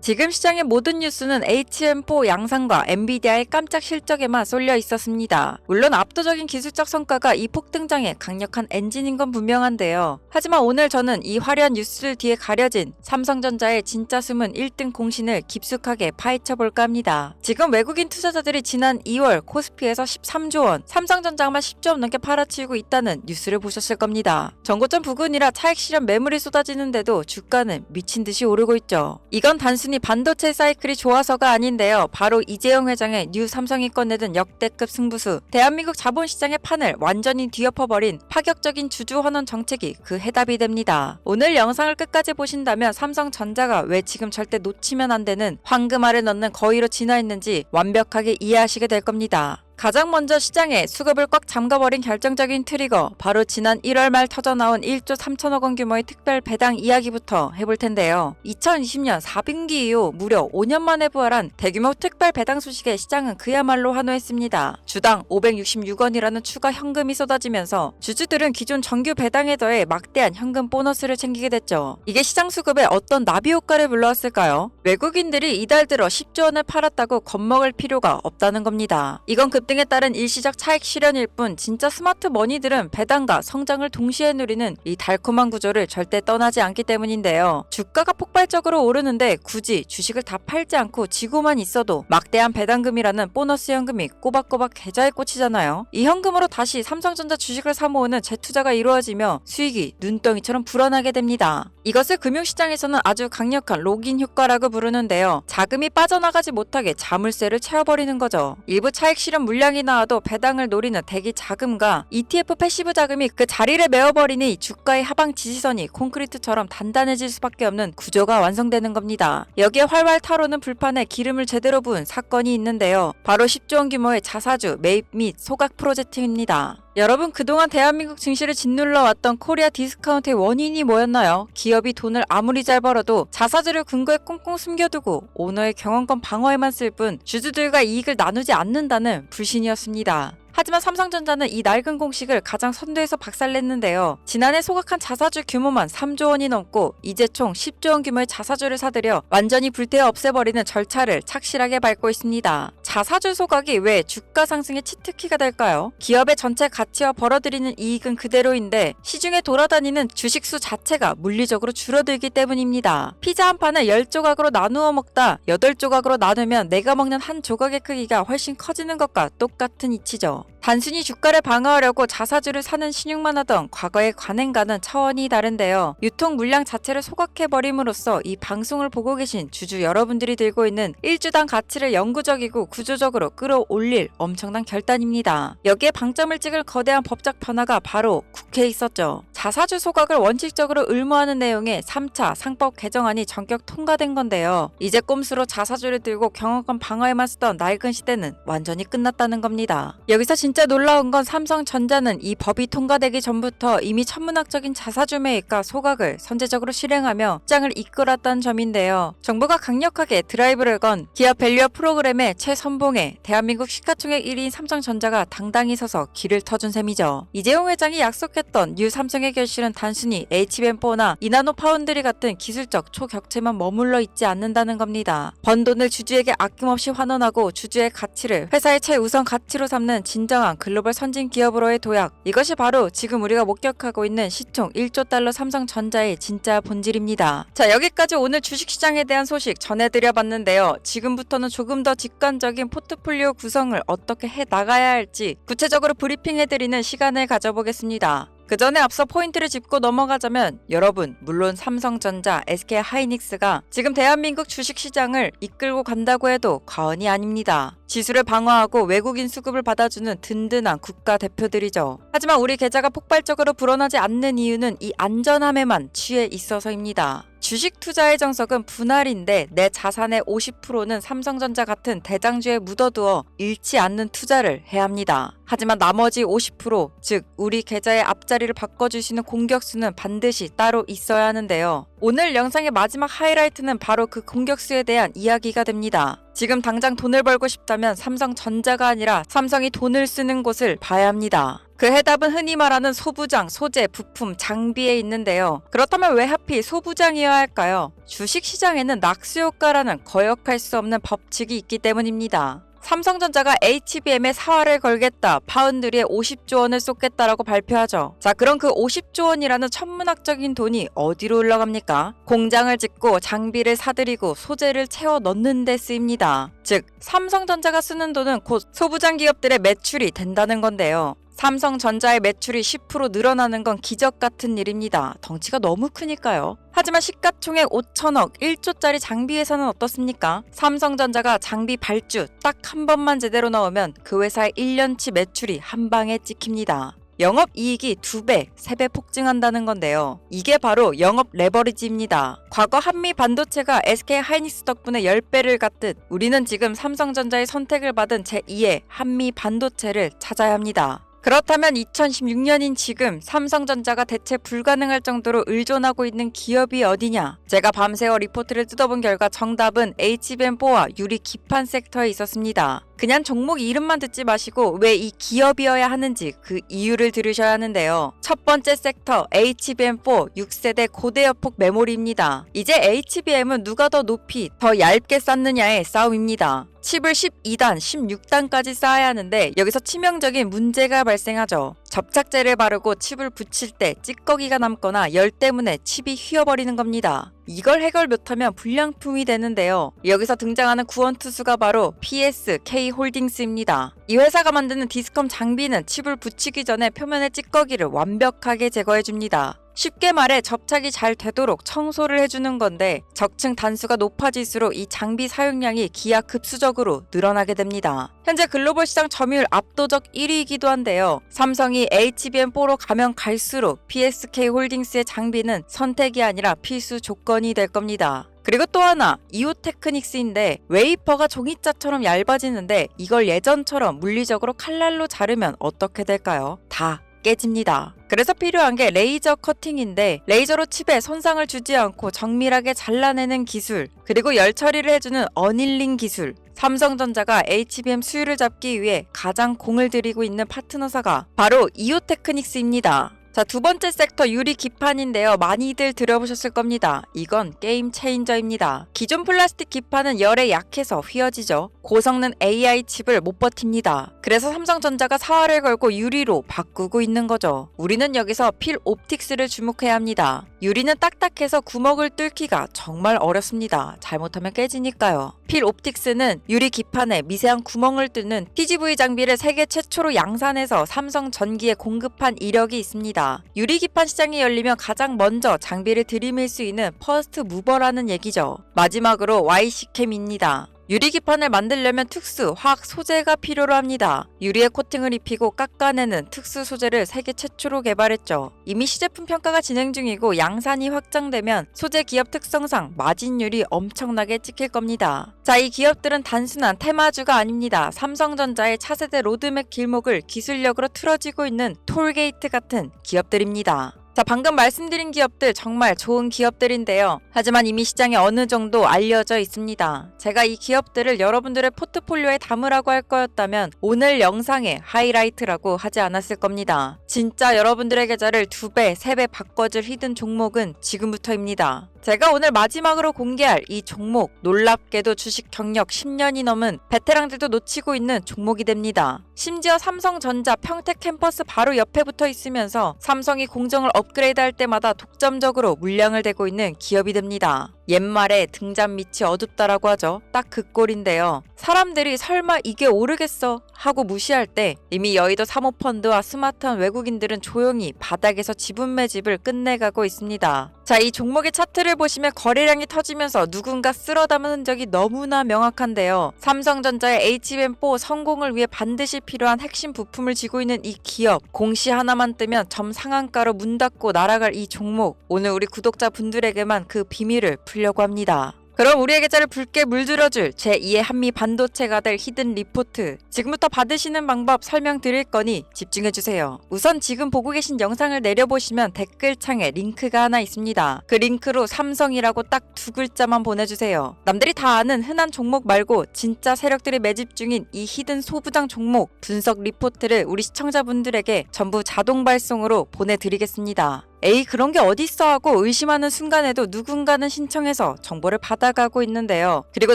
지금 시장의 모든 뉴스는 HM4 양상과 엔비디아의 깜짝 실적에만 쏠려 있었습니다. 물론 압도적인 기술적 성과가 이 폭등장의 강력한 엔진인 건 분명한데요. 하지만 오늘 저는 이 화려한 뉴스들 뒤에 가려진 삼성전자의 진짜 숨은 1등 공신을 깊숙하게 파헤쳐볼까 합니다. 지금 외국인 투자자들이 지난 2월 코스피에서 13조 원, 삼성전자만 10조 원 넘게 팔아치우고 있다는 뉴스를 보셨을 겁니다. 정고점 부근이라 차익 실현 매물이 쏟아지는데도 주가는 미친 듯이 오르고 있죠. 이건 단순히 반도체 사이클이 좋아서가 아닌데요. 바로 이재용 회장의 뉴 삼성이 꺼내든 역대급 승부수, 대한민국 자본시장의 판을 완전히 뒤엎어버린 파격적인 주주 환원 정책이 그 해답이 됩니다. 오늘 영상을 끝까지 보신다면 삼성전자가 왜 지금 절대 놓치면 안 되는 황금알을 넣는 거위로 진화했는지 완벽하게 이해하시게 될 겁니다. 가장 먼저 시장에 수급을 꽉 잠가버린 결정적인 트리거, 바로 지난 1월 말 터져나온 1조 3천억 원 규모의 특별 배당 이야기부터 해볼 텐데요. 2020년 4분기 이후 무려 5년 만에 부활한 대규모 특별 배당 소식에 시장은 그야말로 환호했습니다. 주당 566원이라는 추가 현금이 쏟아지면서 주주들은 기존 정규 배당에 더해 막대한 현금 보너스를 챙기게 됐죠. 이게 시장 수급에 어떤 나비 효과를 불러왔을까요? 외국인들이 이달 들어 10조 원을 팔았다고 겁먹을 필요가 없다는 겁니다. 이건 등에 따른 일시적 차익 실현일 뿐 진짜 스마트 머니들은 배당과 성장을 동시에 누리는 이 달콤한 구조를 절대 떠나지 않기 때문인데요. 주가가 폭발적으로 오르는데 굳이 주식을 다 팔지 않고 지고만 있어도 막대한 배당금이라는 보너스 현금이 꼬박꼬박 계좌에 꽂히잖아요. 이 현금으로 다시 삼성전자 주식을 사모으는 재투자가 이루어지며 수익이 눈덩이처럼 불어나게 됩니다. 이것을 금융시장에서는 아주 강력한 록인 효과라고 부르는데요. 자금이 빠져나가지 못하게 자물쇠를 채워버리는 거죠. 일부 차익 실현 물량이 나와도 배당을 노리는 대기 자금과 ETF 패시브 자금이 그 자리를 메워버리니 주가의 하방 지지선이 콘크리트처럼 단단해질 수밖에 없는 구조가 완성되는 겁니다. 여기에 활활 타오르는 불판에 기름을 제대로 부은 사건이 있는데요. 바로 10조 원 규모의 자사주 매입 및 소각 프로젝트입니다. 여러분, 그동안 대한민국 증시를 짓눌러왔던 코리아 디스카운트의 원인이 뭐였나요? 기업이 돈을 아무리 잘 벌어도 자사주를 근거에 꽁꽁 숨겨두고 오너의 경영권 방어에만 쓸 뿐 주주들과 이익을 나누지 않는다는 불신이었습니다. 하지만 삼성전자는 이 낡은 공식을 가장 선두에서 박살냈는데요. 지난해 소각한 자사주 규모만 3조 원이 넘고 이제 총 10조 원 규모의 자사주를 사들여 완전히 불태워 없애버리는 절차를 착실하게 밟고 있습니다. 자사주 소각이 왜 주가 상승의 치트키가 될까요? 기업의 전체 가치와 벌어들이는 이익은 그대로인데 시중에 돌아다니는 주식수 자체가 물리적으로 줄어들기 때문입니다. 피자 한 판을 10조각으로 나누어 먹다 8조각으로 나누면 내가 먹는 한 조각의 크기가 훨씬 커지는 것과 똑같은 이치죠. 단순히 주가를 방어하려고 자사주를 사는 신용만 하던 과거의 관행과는 차원이 다른데요. 유통 물량 자체를 소각해버림으로써 이 방송을 보고 계신 주주 여러분들이 들고 있는 1주당 가치를 영구적이고 구조적으로 끌어올릴 엄청난 결단입니다. 여기에 방점을 찍을 거대한 법적 변화가 바로 국회에 있었죠. 자사주 소각을 원칙적으로 의무화하는 내용의 3차 상법 개정안이 전격 통과된 건데요. 이제 꼼수로 자사주를 들고 경영권 방어에만 쓰던 낡은 시대는 완전히 끝났다는 겁니다. 여기서 진짜 놀라운 건 삼성전자는 이 법이 통과되기 전부터 이미 천문학적인 자사주 매입과 소각을 선제적으로 실행하며 시장을 이끌었다는 점인데요. 정부가 강력하게 드라이브를 건 기업 밸류업 프로그램의 최선봉에 대한민국 시가총액 1위인 삼성전자가 당당히 서서 길을 터준 셈이죠. 이재용 회장이 약속했던 뉴 삼성의 결실은 단순히 HBM4나 이나노 파운드리 같은 기술적 초격체만 머물러 있지 않는다는 겁니다. 번 돈을 주주에게 아낌없이 환원하고 주주의 가치를 회사의 최우선 가치로 삼는 진정한 글로벌 선진 기업으로의 도약, 이것이 바로 지금 우리가 목격하고 있는 시총 1조 달러 삼성전자의 진짜 본질입니다. 자, 여기까지 오늘 주식시장에 대한 소식 전해드려봤는데요. 지금부터는 조금 더 직관적인 포트폴리오 구성을 어떻게 해나가야 할지 구체적으로 브리핑해드리는 시간을 가져보겠습니다. 그 전에 앞서 포인트를 짚고 넘어가자면 여러분, 물론 삼성전자, SK하이닉스가 지금 대한민국 주식시장을 이끌고 간다고 해도 과언이 아닙니다. 지수를 방어하고 외국인 수급을 받아주는 든든한 국가대표들이죠. 하지만 우리 계좌가 폭발적으로 불어나지 않는 이유는 이 안전함에만 취해 있어서입니다. 주식 투자의 정석은 분할인데 내 자산의 50%는 삼성전자 같은 대장주에 묻어두어 잃지 않는 투자를 해야 합니다. 하지만 나머지 50%, 즉 우리 계좌의 앞자리를 바꿔주시는 공격수는 반드시 따로 있어야 하는데요. 오늘 영상의 마지막 하이라이트는 바로 그 공격수에 대한 이야기가 됩니다. 지금 당장 돈을 벌고 싶다면 삼성전자가 아니라 삼성이 돈을 쓰는 곳을 봐야 합니다. 그 해답은 흔히 말하는 소부장, 소재, 부품, 장비에 있는데요. 그렇다면 왜 하필 소부장이어야 할까요? 주식시장에는 낙수효과라는 거역할 수 없는 법칙이 있기 때문입니다. 삼성전자가 HBM에 사활을 걸겠다, 파운드리에 50조 원을 쏟겠다라고 발표하죠. 자, 그럼 그 50조 원이라는 천문학적인 돈이 어디로 흘러갑니까? 공장을 짓고 장비를 사들이고 소재를 채워 넣는 데 쓰입니다. 즉, 삼성전자가 쓰는 돈은 곧 소부장 기업들의 매출이 된다는 건데요. 삼성전자의 매출이 10% 늘어나는 건 기적 같은 일입니다. 덩치가 너무 크니까요. 하지만 시가총액 5천억, 1조짜리 장비 회사는 어떻습니까? 삼성전자가 장비 발주 딱 한 번만 제대로 넣으면 그 회사의 1년치 매출이 한 방에 찍힙니다. 영업이익이 2배, 3배 폭증한다는 건데요. 이게 바로 영업 레버리지입니다. 과거 한미 반도체가 SK 하이닉스 덕분에 10배를 갔듯 우리는 지금 삼성전자의 선택을 받은 제2의 한미 반도체를 찾아야 합니다. 그렇다면 2016년인 지금 삼성전자가 대체 불가능할 정도로 의존하고 있는 기업이 어디냐? 제가 밤새워 리포트를 뜯어본 결과 정답은 HBM4와 유리 기판 섹터에 있었습니다. 그냥 종목 이름만 듣지 마시고 왜 이 기업이어야 하는지 그 이유를 들으셔야 하는데요. 첫 번째 섹터 HBM4 6세대 고대여폭 메모리입니다. 이제 HBM은 누가 더 높이 더 얇게 쌓느냐의 싸움입니다. 칩을 12단, 16단까지 쌓아야 하는데 여기서 치명적인 문제가 발생하죠. 접착제를 바르고 칩을 붙일 때 찌꺼기가 남거나 열 때문에 칩이 휘어버리는 겁니다. 이걸 해결 못하면 불량품이 되는데요. 여기서 등장하는 구원투수가 바로 PSK 홀딩스입니다. 이 회사가 만드는 디스컴 장비는 칩을 붙이기 전에 표면의 찌꺼기를 완벽하게 제거해줍니다. 쉽게 말해 접착이 잘 되도록 청소를 해주는 건데 적층 단수가 높아질수록 이 장비 사용량이 기하급수적으로 늘어나게 됩니다. 현재 글로벌 시장 점유율 압도적 1위이기도 한데요. 삼성이 HBM4로 가면 갈수록 PSK 홀딩스의 장비는 선택이 아니라 필수 조건이 될 겁니다. 그리고 또 하나, 이오테크닉스인데 웨이퍼가 종이자처럼 얇아지는데 이걸 예전처럼 물리적으로 칼날로 자르면 어떻게 될까요? 다 깨집니다. 그래서 필요한 게 레이저 커팅인데 레이저로 칩에 손상을 주지 않고 정밀하게 잘라내는 기술, 그리고 열 처리를 해주는 어닐링 기술. 삼성전자가 HBM 수율을 잡기 위해 가장 공을 들이고 있는 파트너사가 바로 이오테크닉스입니다. 자, 두 번째 섹터 유리 기판인데요. 많이들 들어보셨을 겁니다. 이건 게임 체인저입니다. 기존 플라스틱 기판은 열에 약해서 휘어지죠. 고성능 AI 칩을 못 버팁니다. 그래서 삼성전자가 사활을 걸고 유리로 바꾸고 있는 거죠. 우리는 여기서 필 옵틱스를 주목해야 합니다. 유리는 딱딱해서 구멍을 뚫기가 정말 어렵습니다. 잘못하면 깨지니까요. 필 옵틱스는 유리 기판에 미세한 구멍을 뚫는 TGV 장비를 세계 최초로 양산해서 삼성 전기에 공급한 이력이 있습니다. 유리 기판 시장이 열리면 가장 먼저 장비를 들이밀 수 있는 퍼스트 무버라는 얘기죠. 마지막으로 YC캠입니다. 유리 기판을 만들려면 특수 화학 소재가 필요로 합니다. 유리에 코팅을 입히고 깎아내는 특수 소재를 세계 최초로 개발했죠. 이미 시제품 평가가 진행 중이고 양산이 확장되면 소재 기업 특성상 마진율이 엄청나게 찍힐 겁니다. 자, 이 기업들은 단순한 테마주가 아닙니다. 삼성전자의 차세대 로드맵 길목을 기술력으로 틀어지고 있는 톨게이트 같은 기업들입니다. 자, 방금 말씀드린 기업들 정말 좋은 기업들인데요. 하지만 이미 시장에 어느 정도 알려져 있습니다. 제가 이 기업들을 여러분들의 포트폴리오에 담으라고 할 거였다면 오늘 영상의 하이라이트라고 하지 않았을 겁니다. 진짜 여러분들의 계좌를 2배, 3배 바꿔줄 히든 종목은 지금부터입니다. 제가 오늘 마지막으로 공개할 이 종목, 놀랍게도 주식 경력 10년이 넘은 베테랑들도 놓치고 있는 종목이 됩니다. 심지어 삼성전자 평택 캠퍼스 바로 옆에 붙어 있으면서 삼성이 공정을 업그레이드할 때마다 독점적으로 물량을 대고 있는 기업이 됩니다. 옛말에 등잔 밑이 어둡다라고 하죠. 딱 그 꼴인데요. 사람들이 설마 이게 오르겠어 하고 무시할 때 이미 여의도 사모펀드와 스마트한 외국인들은 조용히 바닥에서 지분 매집을 끝내가고 있습니다. 자, 이 종목의 차트를 보시면 거래량이 터지면서 누군가 쓸어 담은 흔적이 너무나 명확한데요. 삼성전자의 HBM4 성공을 위해 반드시 필요한 핵심 부품을 쥐고 있는 이 기업, 공시 하나만 뜨면 점 상한가로 문 닫고 날아갈 이 종목, 오늘 우리 구독자분들에게만 그 비밀을 풀려고 합니다. 그럼 우리의 계좌를 붉게 물들여줄 제2의 한미 반도체가 될 히든 리포트. 지금부터 받으시는 방법 설명드릴 거니 집중해주세요. 우선 지금 보고 계신 영상을 내려보시면 댓글창에 링크가 하나 있습니다. 그 링크로 삼성이라고 딱 두 글자만 보내주세요. 남들이 다 아는 흔한 종목 말고 진짜 세력들이 매집 중인 이 히든 소부장 종목 분석 리포트를 우리 시청자분들에게 전부 자동 발송으로 보내드리겠습니다. 에이 그런 게 어딨어 하고 의심하는 순간에도 누군가는 신청해서 정보를 받아가고 있는데요. 그리고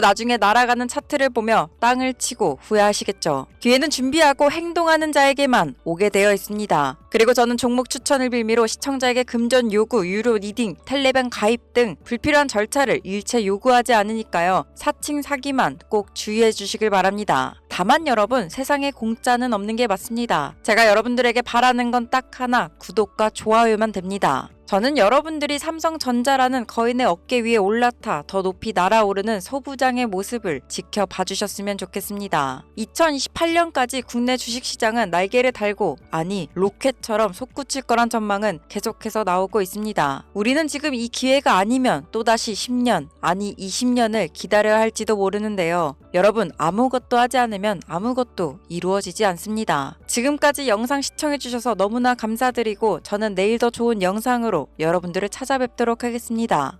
나중에 날아가는 차트를 보며 땅을 치고 후회하시겠죠. 기회는 준비하고 행동하는 자에게만 오게 되어 있습니다. 그리고 저는 종목 추천을 빌미로 시청자에게 금전 요구, 유료 리딩, 텔레gram 가입 등 불필요한 절차를 일체 요구하지 않으니까요. 사칭 사기만 꼭 주의해 주시길 바랍니다. 다만 여러분, 세상에 공짜는 없는 게 맞습니다. 제가 여러분들에게 바라는 건 딱 하나, 구독과 좋아요만 됩니다. 저는 여러분들이 삼성전자라는 거인의 어깨 위에 올라타 더 높이 날아오르는 소부장의 모습을 지켜봐 주셨으면 좋겠습니다. 2028년까지 국내 주식시장은 날개를 달고, 아니 로켓처럼 솟구칠 거란 전망은 계속해서 나오고 있습니다. 우리는 지금 이 기회가 아니면 또다시 10년, 아니 20년을 기다려야 할지도 모르는데요. 여러분, 아무것도 하지 않으면 아무것도 이루어지지 않습니다. 지금까지 영상 시청해주셔서 너무나 감사드리고 저는 내일 더 좋은 영상으로 여러분들을 찾아뵙도록 하겠습니다.